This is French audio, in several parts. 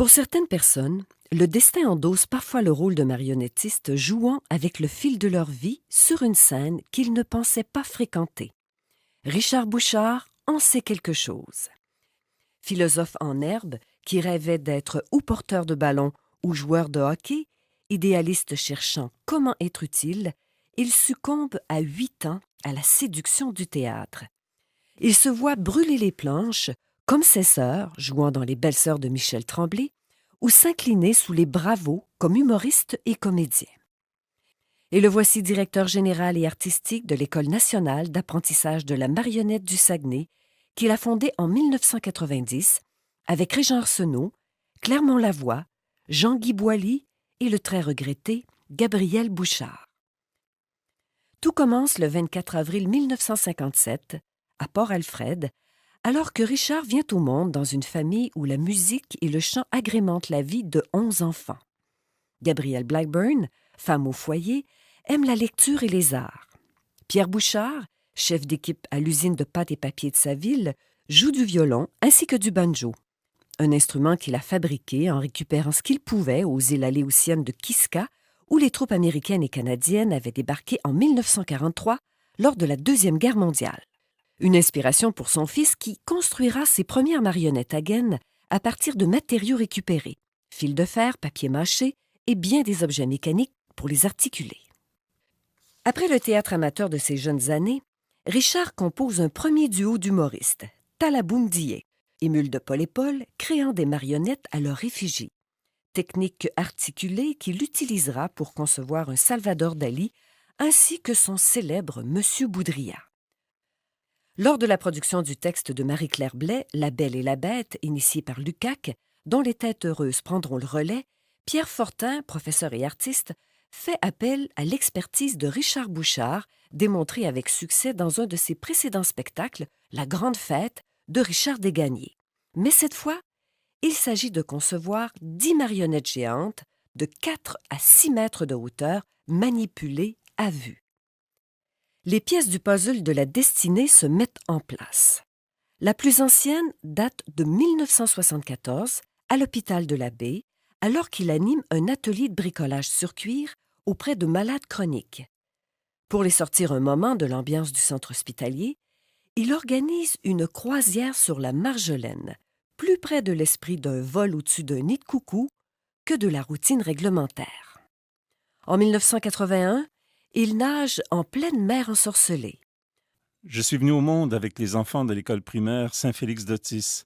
Pour certaines personnes, le destin endosse parfois le rôle de marionnettiste jouant avec le fil de leur vie sur une scène qu'ils ne pensaient pas fréquenter. Richard Bouchard en sait quelque chose. Philosophe en herbe qui rêvait d'être ou porteur de ballon ou joueur de hockey, idéaliste cherchant comment être utile, il succombe à 8 ans à la séduction du théâtre. Il se voit brûler les planches, comme ses sœurs, jouant dans Les Belles Sœurs de Michel Tremblay, ou s'incliner sous les bravos comme humoriste et comédien. Et le voici directeur général et artistique de l'École nationale d'apprentissage de la marionnette du Saguenay, qu'il a fondée en 1990 avec Régent Arsenault, Clermont Lavoie, Jean-Guy Boilly et le très regretté Gabriel Bouchard. Tout commence le 24 avril 1957, à Port-Alfred, alors que Richard vient au monde dans une famille où la musique et le chant agrémentent la vie de 11 enfants. Gabrielle Blackburn, femme au foyer, aime la lecture et les arts. Pierre Bouchard, chef d'équipe à l'usine de pâte et papier de sa ville, joue du violon ainsi que du banjo, un instrument qu'il a fabriqué en récupérant ce qu'il pouvait aux îles Aléoutiennes de Kiska, où les troupes américaines et canadiennes avaient débarqué en 1943 lors de la Deuxième Guerre mondiale. Une inspiration pour son fils qui construira ses premières marionnettes à gaines à partir de matériaux récupérés, fil de fer, papier mâché et bien des objets mécaniques pour les articuler. Après le théâtre amateur de ses jeunes années, Richard compose un premier duo d'humoristes, Talaboum Dié, émule de Paul et Paul, créant des marionnettes à leur effigie. Technique articulée qu'il utilisera pour concevoir un Salvador Dali ainsi que son célèbre Monsieur Boudria. Lors de la production du texte de Marie-Claire Blais, La Belle et la Bête, initié par Lukács, dont les têtes heureuses prendront le relais, Pierre Fortin, professeur et artiste, fait appel à l'expertise de Richard Bouchard, démontrée avec succès dans un de ses précédents spectacles, La Grande Fête, de Richard Desgagnés. Mais cette fois, il s'agit de concevoir 10 marionnettes géantes de 4 à 6 mètres de hauteur, manipulées à vue. Les pièces du puzzle de la destinée se mettent en place. La plus ancienne date de 1974, à l'hôpital de la Baie, alors qu'il anime un atelier de bricolage sur cuir auprès de malades chroniques. Pour les sortir un moment de l'ambiance du centre hospitalier, il organise une croisière sur la Marjolaine, plus près de l'esprit d'un vol au-dessus d'un nid de coucou que de la routine réglementaire. En 1981, il nage en pleine mer ensorcelée. Je suis venu au monde avec les enfants de l'école primaire Saint-Félix d'Otis,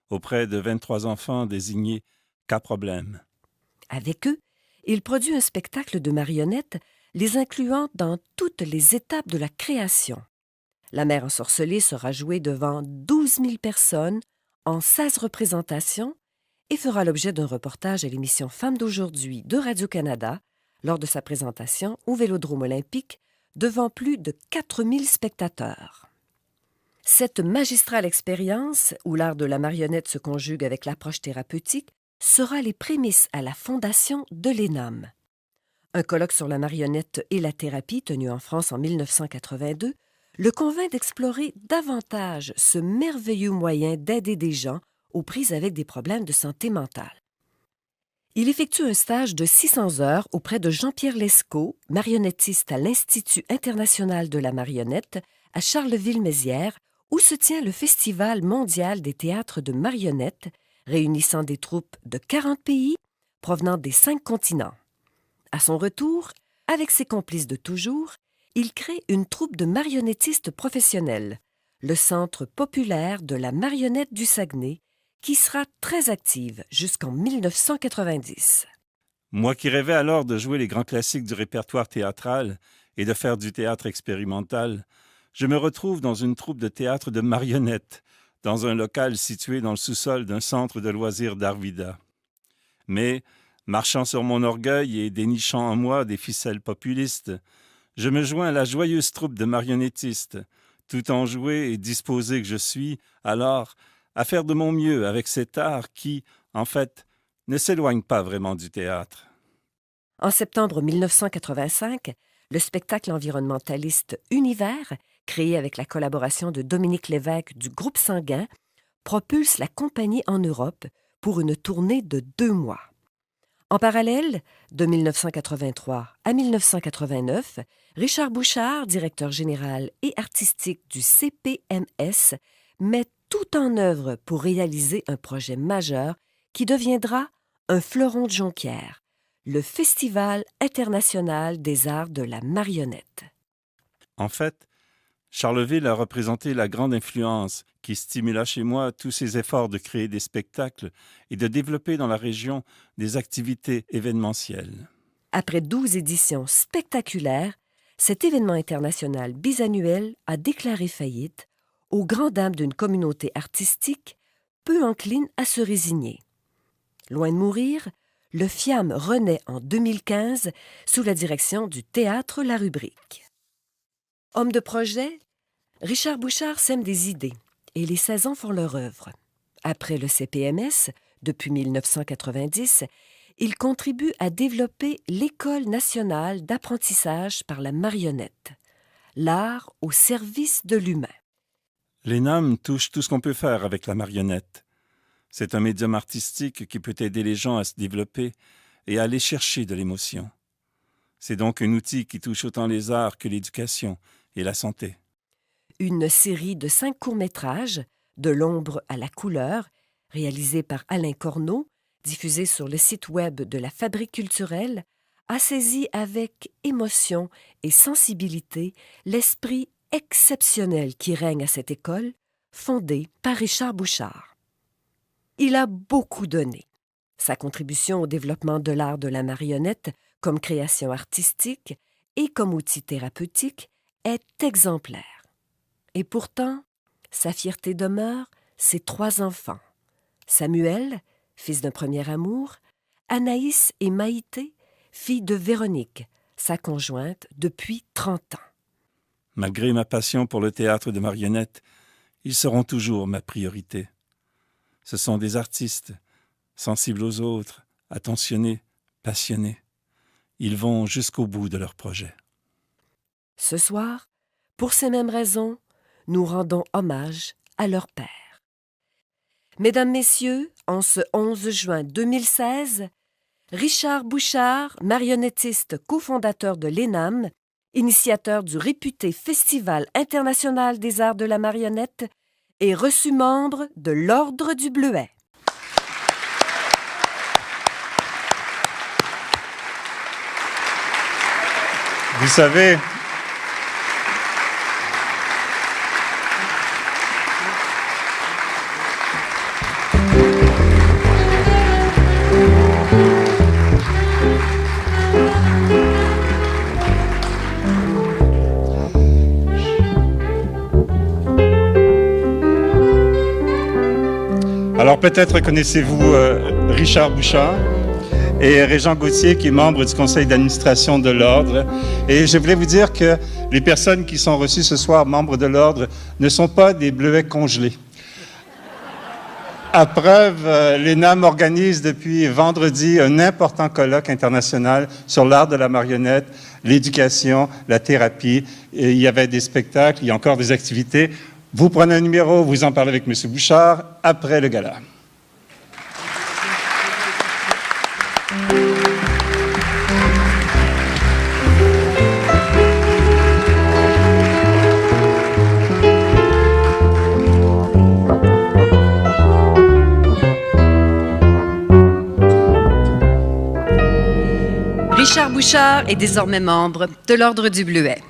auprès de 23 enfants désignés cas problème. Avec eux, il produit un spectacle de marionnettes les incluant dans toutes les étapes de la création. La mer ensorcelée sera jouée devant 12 000 personnes en 16 représentations et fera l'objet d'un reportage à l'émission Femmes d'aujourd'hui de Radio-Canada lors de sa présentation au Vélodrome olympique devant plus de 4 000 spectateurs. Cette magistrale expérience, où l'art de la marionnette se conjugue avec l'approche thérapeutique, sera les prémices à la fondation de l'ENAM. Un colloque sur la marionnette et la thérapie tenu en France en 1982 le convainc d'explorer davantage ce merveilleux moyen d'aider des gens aux prises avec des problèmes de santé mentale. Il effectue un stage de 600 heures auprès de Jean-Pierre Lescaut, marionnettiste à l'Institut international de la marionnette à Charleville-Mézières, où se tient le Festival mondial des théâtres de marionnettes, réunissant des troupes de 40 pays provenant des 5 continents. À son retour, avec ses complices de toujours, il crée une troupe de marionnettistes professionnels, le Centre populaire de la marionnette du Saguenay, qui sera très active jusqu'en 1990. Moi qui rêvais alors de jouer les grands classiques du répertoire théâtral et de faire du théâtre expérimental, je me retrouve dans une troupe de théâtre de marionnettes, dans un local situé dans le sous-sol d'un centre de loisirs d'Arvida. Mais, marchant sur mon orgueil et dénichant en moi des ficelles populistes, je me joins à la joyeuse troupe de marionnettistes, tout enjoué et disposé que je suis, alors, à faire de mon mieux avec cet art qui, en fait, ne s'éloigne pas vraiment du théâtre. En septembre 1985, le spectacle environnementaliste Univers, créé avec la collaboration de Dominique Lévesque du Groupe Sanguin, propulse la compagnie en Europe pour une tournée de 2 mois. En parallèle, de 1983 à 1989, Richard Bouchard, directeur général et artistique du CPMS, met tout en œuvre pour réaliser un projet majeur qui deviendra un fleuron de Jonquière, le Festival international des arts de la marionnette. En fait, Charleville a représenté la grande influence qui stimula chez moi tous ces efforts de créer des spectacles et de développer dans la région des activités événementielles. Après 12 éditions spectaculaires, cet événement international bisannuel a déclaré faillite aux grandes dames d'une communauté artistique peu encline à se résigner. Loin de mourir, le FIAM renaît en 2015 sous la direction du Théâtre La Rubrique. Homme de projet, Richard Bouchard sème des idées et les 16 ans font leur œuvre. Après le CPMS, depuis 1990, il contribue à développer l'École nationale d'apprentissage par la marionnette, l'art au service de l'humain. L'ENAM touche tout ce qu'on peut faire avec la marionnette. C'est un médium artistique qui peut aider les gens à se développer et à aller chercher de l'émotion. C'est donc un outil qui touche autant les arts que l'éducation et la santé. Une série de 5 courts-métrages, De l'ombre à la couleur, réalisés par Alain Corneau, diffusés sur le site web de la Fabrique culturelle, a saisi avec émotion et sensibilité l'esprit exceptionnel qui règne à cette école, fondée par Richard Bouchard. Il a beaucoup donné. Sa contribution au développement de l'art de la marionnette comme création artistique et comme outil thérapeutique est exemplaire. Et pourtant, sa fierté demeure ses 3 enfants. Samuel, fils d'un premier amour, Anaïs et Maïté, fille de Véronique, sa conjointe depuis 30 ans. Malgré ma passion pour le théâtre de marionnettes, ils seront toujours ma priorité. Ce sont des artistes, sensibles aux autres, attentionnés, passionnés. Ils vont jusqu'au bout de leur projet. Ce soir, pour ces mêmes raisons, nous rendons hommage à leur père. Mesdames, Messieurs, en ce 11 juin 2016, Richard Bouchard, marionnettiste cofondateur de l'ENAM, initiateur du réputé Festival international des arts de la marionnette, est reçu membre de l'Ordre du Bleuet. Vous savez, alors peut-être connaissez-vous Richard Bouchard et Régent Gauthier qui est membre du conseil d'administration de l'Ordre. Et je voulais vous dire que les personnes qui sont reçues ce soir, membres de l'Ordre, ne sont pas des bleuets congelés. À preuve, l'ENAM organise depuis vendredi un important colloque international sur l'art de la marionnette, l'éducation, la thérapie. Et il y avait des spectacles, il y a encore des activités. Vous prenez un numéro, vous en parlez avec M. Bouchard après le gala. Richard Bouchard est désormais membre de l'Ordre du Bleuet.